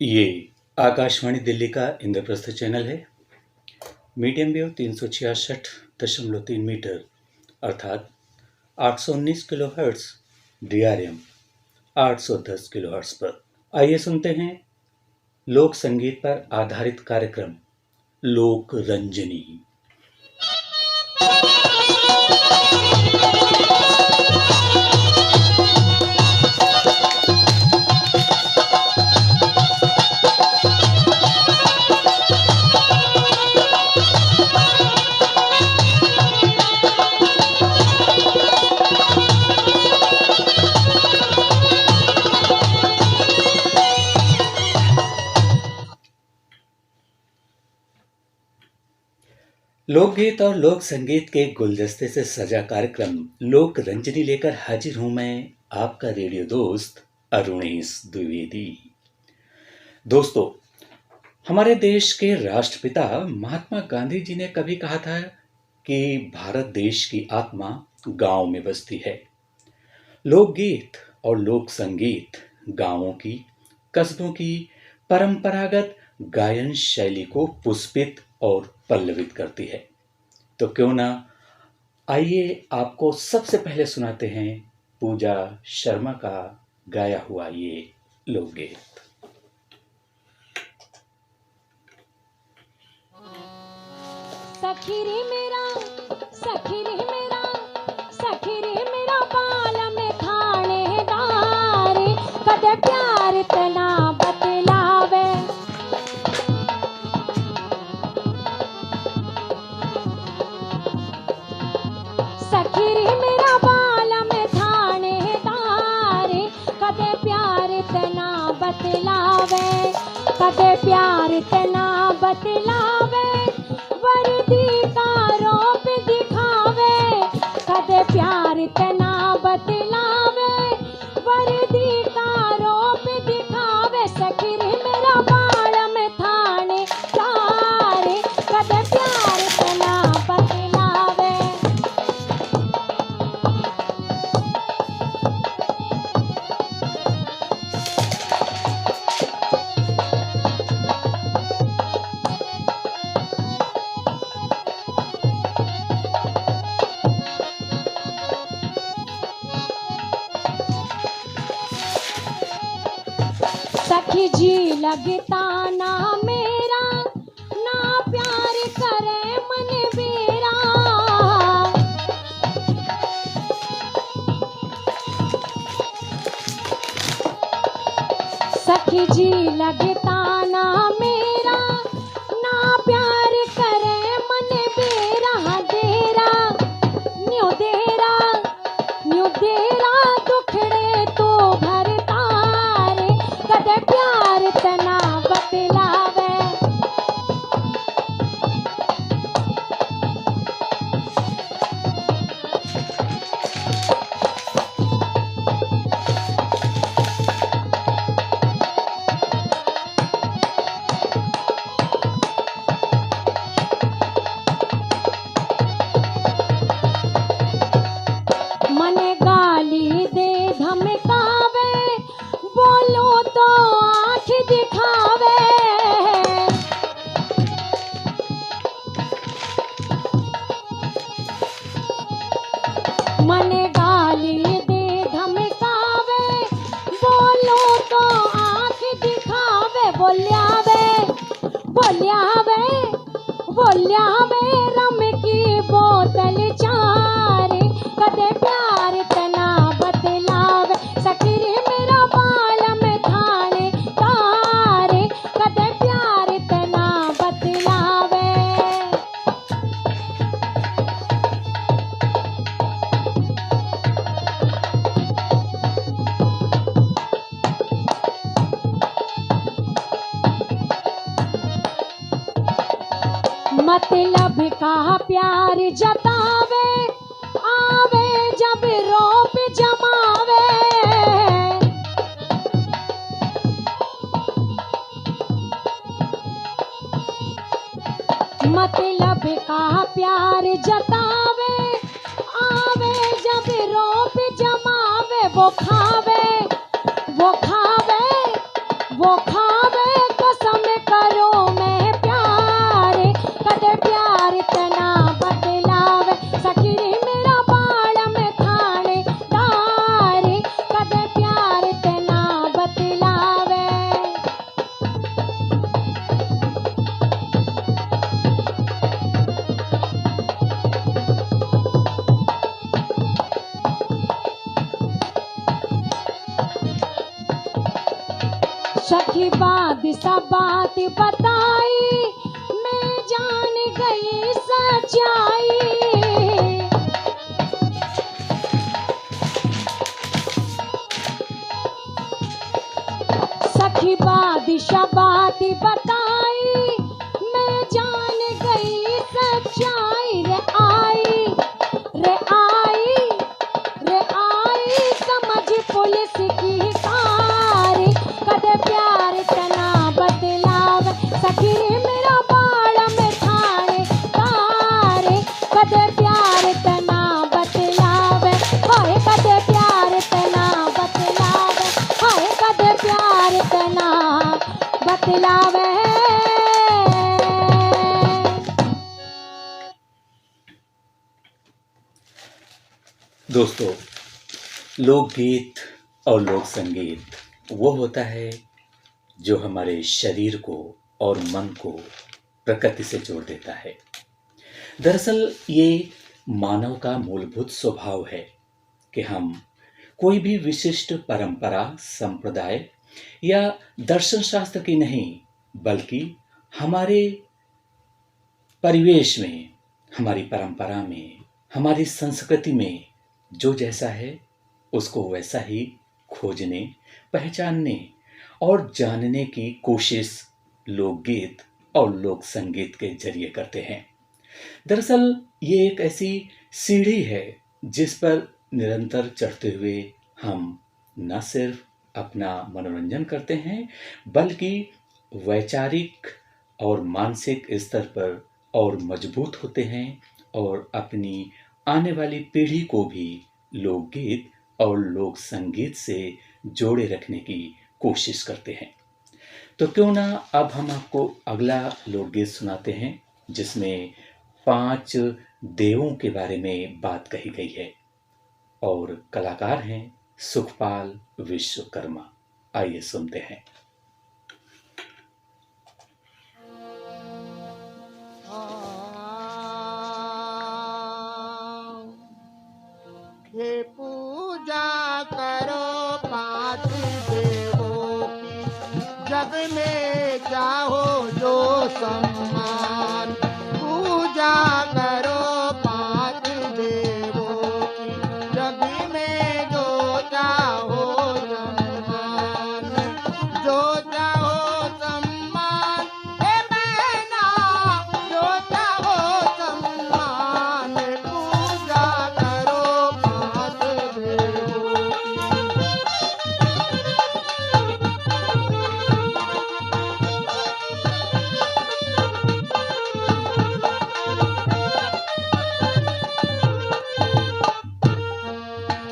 ये आकाशवाणी दिल्ली का इंद्रप्रस्थ चैनल है। मीडियम वेव 366.3 मीटर अर्थात 819 किलोहर्ट्ज DRM 810 किलोहर्ट्ज पर। आइए सुनते हैं लोक संगीत पर आधारित कार्यक्रम लोक रंजनी। लोकगीत और लोक संगीत के गुलदस्ते से सजा कार्यक्रम लोक रंजनी लेकर हाजिर हूं मैं, आपका रेडियो दोस्त अरुणेश द्विवेदी। दोस्तों, हमारे देश के राष्ट्रपिता महात्मा गांधी जी ने कभी कहा था कि भारत देश की आत्मा गांव में बसती है। लोकगीत और लोक संगीत गांवों की, कस्बों की परंपरागत गायन शैली को पुष्पित और पल्लवित करती है। तो क्यों ना आइए आपको सबसे पहले सुनाते हैं पूजा शर्मा का गाया हुआ ये लोकगीत। सखी रे मेरा, सखी रे मेरा, सखी रे मेरा बाल में थानेदार, कदे प्यार तना बतलावे। सखी रे मेरा बाल में थानेदार, कदे प्यार तना बतलावे, कदे प्यार तना बतलावे। वर्दी का रोप दिखावे, कदे प्यार तना बतलावे। वर्दी का रोप दिखावे, सखी रे मेरा बाल में थाने तारे, कदे प्यार तना बतलावे। सखी जी लगता ना मेरा, ना प्यार करे मन बेरा। सखी जी लगता ना मेरा, ना प्यार करे मन बेरा। देरा न्यू देरा, न्यू देरा दुखड़े तो भरता रे, कदे प्यार तना बतलावे। मने गाली दे धमकावे, बोलो तो आँख दिखावे। मने गाली दे धमकावे, बोलो तो आँख दिखावे। बोल्यावे, बोल्यावे, बोल्यावे रम की बोतल चारे, कदे प्यार तना बतलावे। सखी रे मेरा बाल में थाने तारे, कदे प्यार तना बतलावे। मतलब का प्यार जतावे, आवे जब रोप जमावे। मतलब का प्यार जतावे, आवे जब रोप जमावे। वो खावे, वो खावे, वो खावे सखी बादशाह बात बताई, मैं जान गई सच्चाई। सखी बादशाह बात बताई, मैं जान गई सच्चाई। रे आई रे आई समझ पुलिस की कार, कदे प्यार तना बतलावे सखी रे मेरा बाड़ा में थाने कार, कदे प्यार तना बतलावे, हाय कदे प्यार तना बतलावे, हाय कदे प्यार तना बतलावे। दोस्तों, लोकगीत और लोक संगीत वो होता है जो हमारे शरीर को और मन को प्रकृति से जोड़ देता है। दरअसल ये मानव का मूलभूत स्वभाव है कि हम कोई भी विशिष्ट परंपरा, संप्रदाय या दर्शन शास्त्र की नहीं, बल्कि हमारे परिवेश में, हमारी परंपरा में, हमारी संस्कृति में जो जैसा है उसको वैसा ही खोजने, पहचानने और जानने की कोशिश लोकगीत और लोक संगीत के जरिए करते हैं। दरअसल ये एक ऐसी सीढ़ी है जिस पर निरंतर चढ़ते हुए हम न सिर्फ अपना मनोरंजन करते हैं, बल्कि वैचारिक और मानसिक स्तर पर और मजबूत होते हैं और अपनी आने वाली पीढ़ी को भी लोकगीत और लोक संगीत से जोड़े रखने की कोशिश करते हैं। तो क्यों ना अब हम आपको अगला लोकगीत सुनाते हैं जिसमें 5 देवों के बारे में बात कही गई है और कलाकार हैं सुखपाल विश्वकर्मा। आइए सुनते हैं। हे पूजा करो 5 देवों की, जग में चाहो जो सम्मान। पूजा करो 5 देवों की, जग में जो चाहो सम्मान। जो चाहो सम्मान हे बहना, जो चाहो सम्मान। पूजा करो 5 देवों की।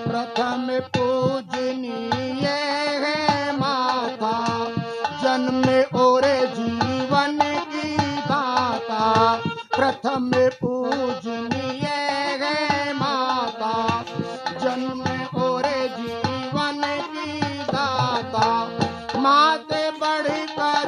प्रथम पूजनीय है माता, जन्म और जीवन की दाता। प्रथम पूजनीय है माता, जन्म और जीवन की दाता। माते बढ़कर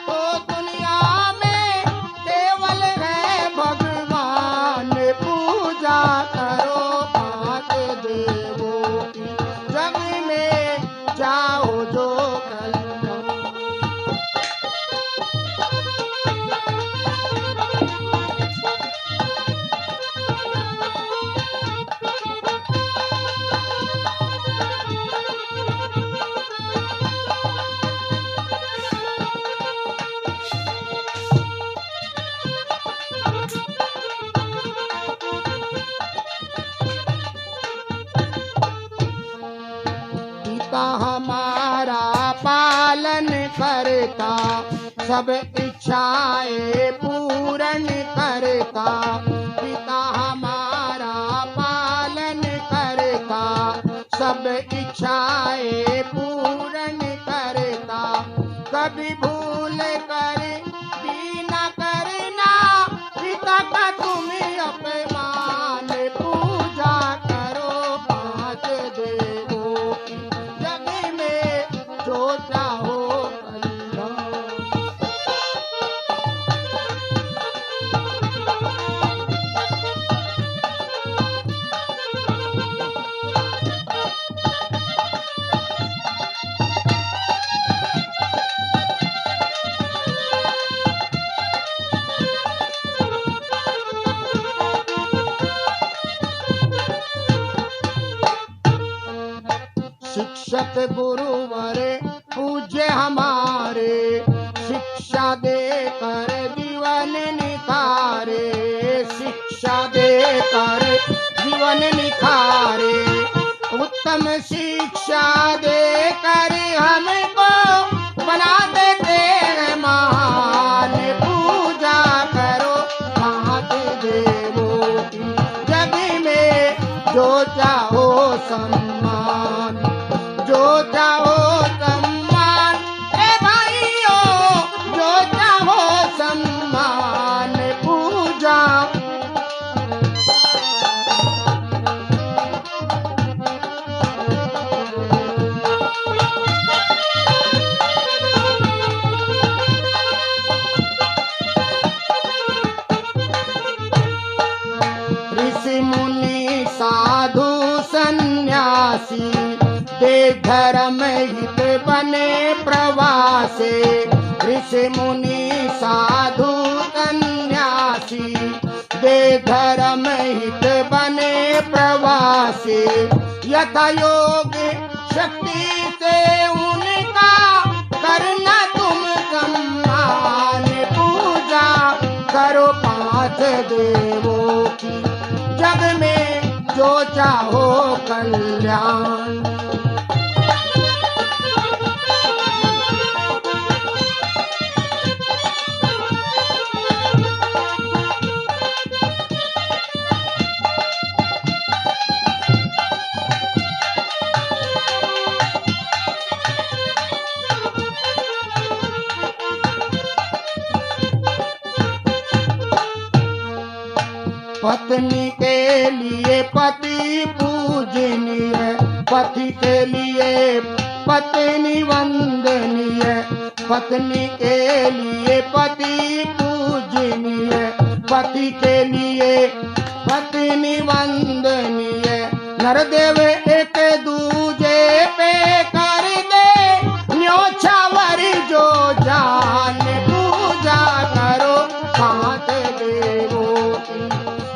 तो दुनिया में केवल है भगवान। पूजा करो 5 देवों की, जग में जाओ जो कल्याण। पिता हमारा पालन करता, सब इच्छाएं पूर्ण करता। पिता हमारा पालन करता, सब इच्छाएं पूर्ण करता। कभी भूल कर भी न करना, पिता का तुम अपमान। पूजा करो 5 देवों की, जग में जो चाहो कल्याण। सतगुरुवर पूज्य हमारे, शिक्षा देकर जीवन निखारे, शिक्षा देकर जीवन निखारे, उत्तम शिक्षा देकर हमको बना देते हैं महान। पूजा करो महादेवों की, जग में जो चाहो सम्मान, जो चाहो सम्मान, ए भाइयों जो चाहो सम्मान। पूजा ऋषि मुनि साधु सन्यासी, दे धर्म हित बने प्रवासे। ऋषि मुनि साधु सन्यासी, दे धर्म हित बने प्रवासे। यथा योग शक्ति से उनका करना तुम सम्मान। पूजा करो पांच देवों की, जग में जो चाहो कल्याण। पत्नी के लिए पति पूजनीय, पति के लिए पत्नी वंदनीय। पत्नी के लिए पति पूजनीय, पति के लिए पत्नी वंदनीय। नरदेव एक दूजे पे कर दे न्योछावर जो जान। पूजा करो पांच देवों की,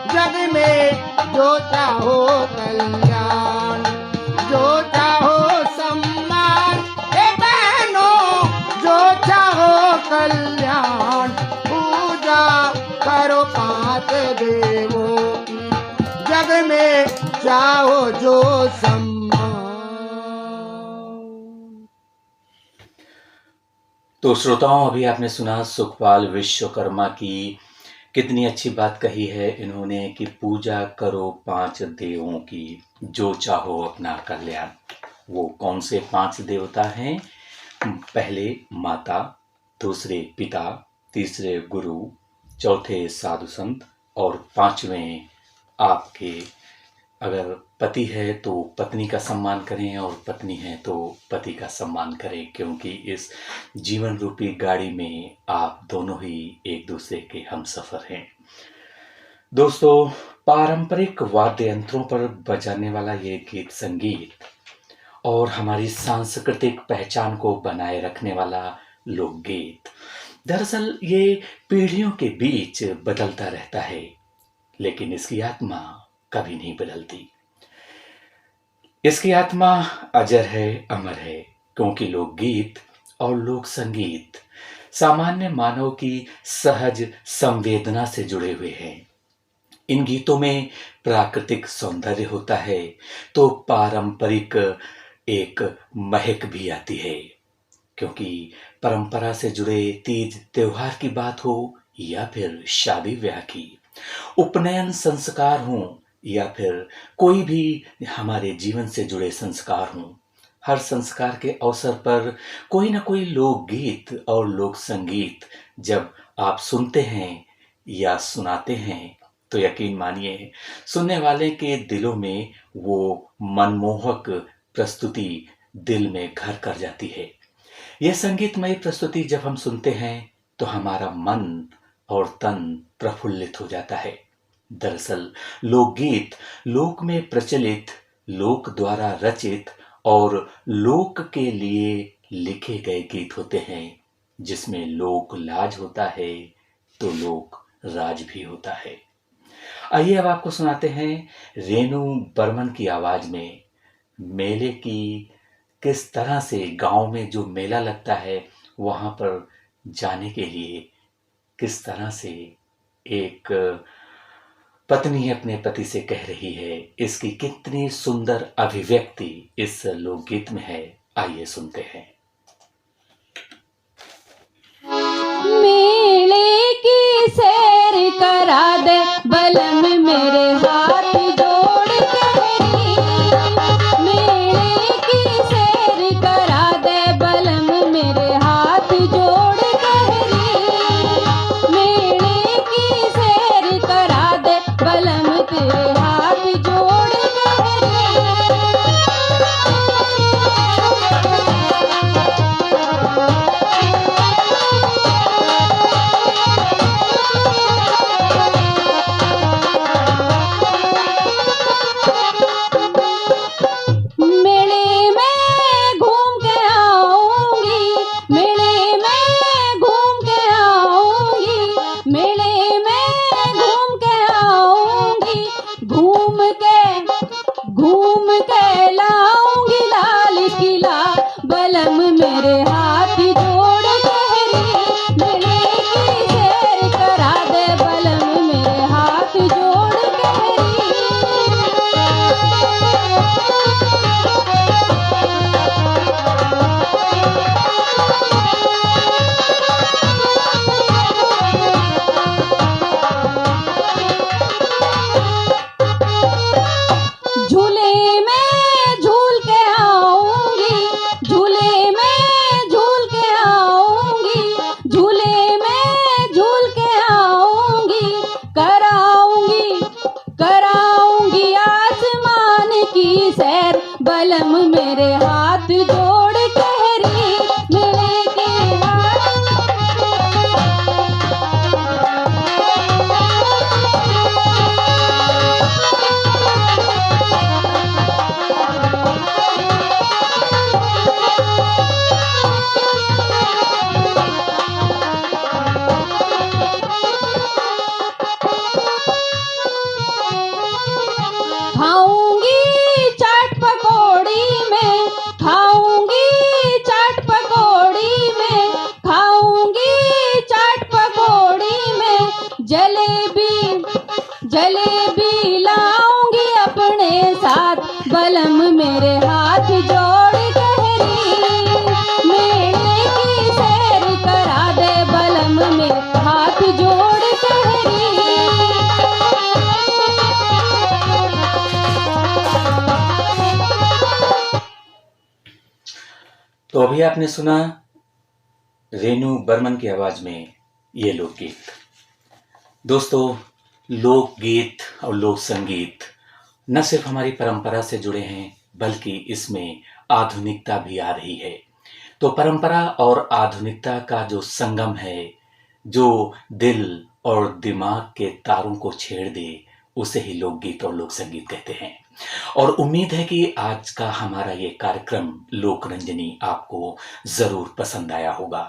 जग में जो चाहो कल्याण, जो चाहो सम्मान। ए बहनों जो चाहो कल्याण, पूजा करो पांच देवों की, जग में चाहो जो सम्मान। तो श्रोताओं, अभी आपने सुना सुखपाल विश्वकर्मा की कितनी अच्छी बात कही है इन्होंने कि पूजा करो पांच देवों की, जो चाहो अपना कल्याण। वो कौन से पांच देवता हैं? पहले माता, दूसरे पिता, तीसरे गुरु, चौथे साधु संत और पांचवें आपके अगर पति है तो पत्नी का सम्मान करें और पत्नी है तो पति का सम्मान करें, क्योंकि इस जीवन रूपी गाड़ी में आप दोनों ही एक दूसरे के हमसफर हैं। दोस्तों, पारंपरिक वाद्य यंत्रों पर बजाने वाला ये गीत संगीत और हमारी सांस्कृतिक पहचान को बनाए रखने वाला लोकगीत, दरअसल ये पीढ़ियों के बीच बदलता रहता है, लेकिन इसकी आत्मा कभी नहीं बदलती। इसकी आत्मा अजर है, अमर है, क्योंकि लोकगीत और लोक संगीत सामान्य मानव की सहज संवेदना से जुड़े हुए हैं। इन गीतों में प्राकृतिक सौंदर्य होता है तो पारंपरिक एक महक भी आती है, क्योंकि परंपरा से जुड़े तीज त्योहार की बात हो या फिर शादी ब्याह की, उपनयन संस्कार हो या फिर कोई भी हमारे जीवन से जुड़े संस्कार हों, हर संस्कार के अवसर पर कोई ना कोई लोकगीत और लोक संगीत जब आप सुनते हैं या सुनाते हैं तो यकीन मानिए सुनने वाले के दिलों में वो मनमोहक प्रस्तुति दिल में घर कर जाती है। यह संगीतमय प्रस्तुति जब हम सुनते हैं तो हमारा मन और तन प्रफुल्लित हो जाता है। दरअसल लोकगीत लोक में प्रचलित, लोक द्वारा रचित और लोक के लिए लिखे गए गीत होते हैं, जिसमें लोक लाज होता है तो लोक राज भी होता है। आइए अब आपको सुनाते हैं रेणु बर्मन की आवाज में मेले की किस तरह से गांव में जो मेला लगता है वहां पर जाने के लिए किस तरह से एक पत्नी अपने पति से कह रही है, इसकी कितनी सुंदर अभिव्यक्ति इस लोकगीत में है। आइए सुनते हैं। मेले की सैर करा दे बलम मेरे हाथ जोड़ कहरी, मेले की सैर करा दे बलम मेरे हाथ जोड़ कहरी, मेले की सैर करा दे बलम तेरे हाथ जोड़ मेले में घूम के आऊंगी, मेले में घूम के आऊंगी, मेले में घूम के आऊंगी, घूम के लाऊंगी लाल किला बलम मेरे हाथ जोड़ कहरी, मेले की सैर करा दे बलम मेरे हाथ जोड़ कहरी। झूले में झूल के आऊंगी, झूले में झूल के आऊंगी, झूले में झूल के आऊंगी, कराऊंगी कराऊंगी आसमान की सैर बलम मेरे हाथ जोड़ कहरी, मेले के खाऊंगी चाट पकौड़ी में, खाऊंगी चाट पकौड़ी में, खाऊंगी चाट पकौड़ी में, जलेबी जलेबी लाऊंगी अपने साथ बलम मेरे हाथ जोड़ कहरी, मेले की सैर करा दे बलम मेरे हाथ जोड़ कहरी। तो अभी आपने सुना रेनू बर्मन की आवाज में ये लोकगीत। दोस्तों, लोकगीत और लोक संगीत न सिर्फ हमारी परंपरा से जुड़े हैं बल्कि इसमें आधुनिकता भी आ रही है। तो परंपरा और आधुनिकता का जो संगम है, जो दिल और दिमाग के तारों को छेड़ दे, उसे ही लोकगीत और लोक संगीत कहते हैं। और उम्मीद है कि आज का हमारा ये कार्यक्रम लोकरंजनी आपको जरूर पसंद आया होगा।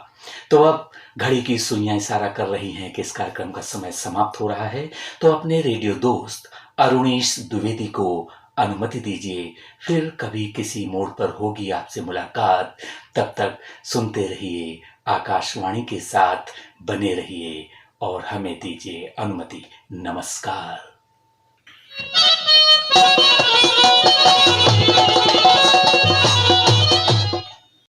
तो अब घड़ी की सुइयां इशारा कर रही हैं कि इस कार्यक्रम का समय समाप्त हो रहा है। तो अपने रेडियो दोस्त अरुणेश द्विवेदी को अनुमति दीजिए, फिर कभी किसी मोड़ पर होगी आपसे मुलाकात। तब तक सुनते रहिए, आकाशवाणी के साथ बने रहिए और हमें दीजिए अनुमति। नमस्कार। Thank you.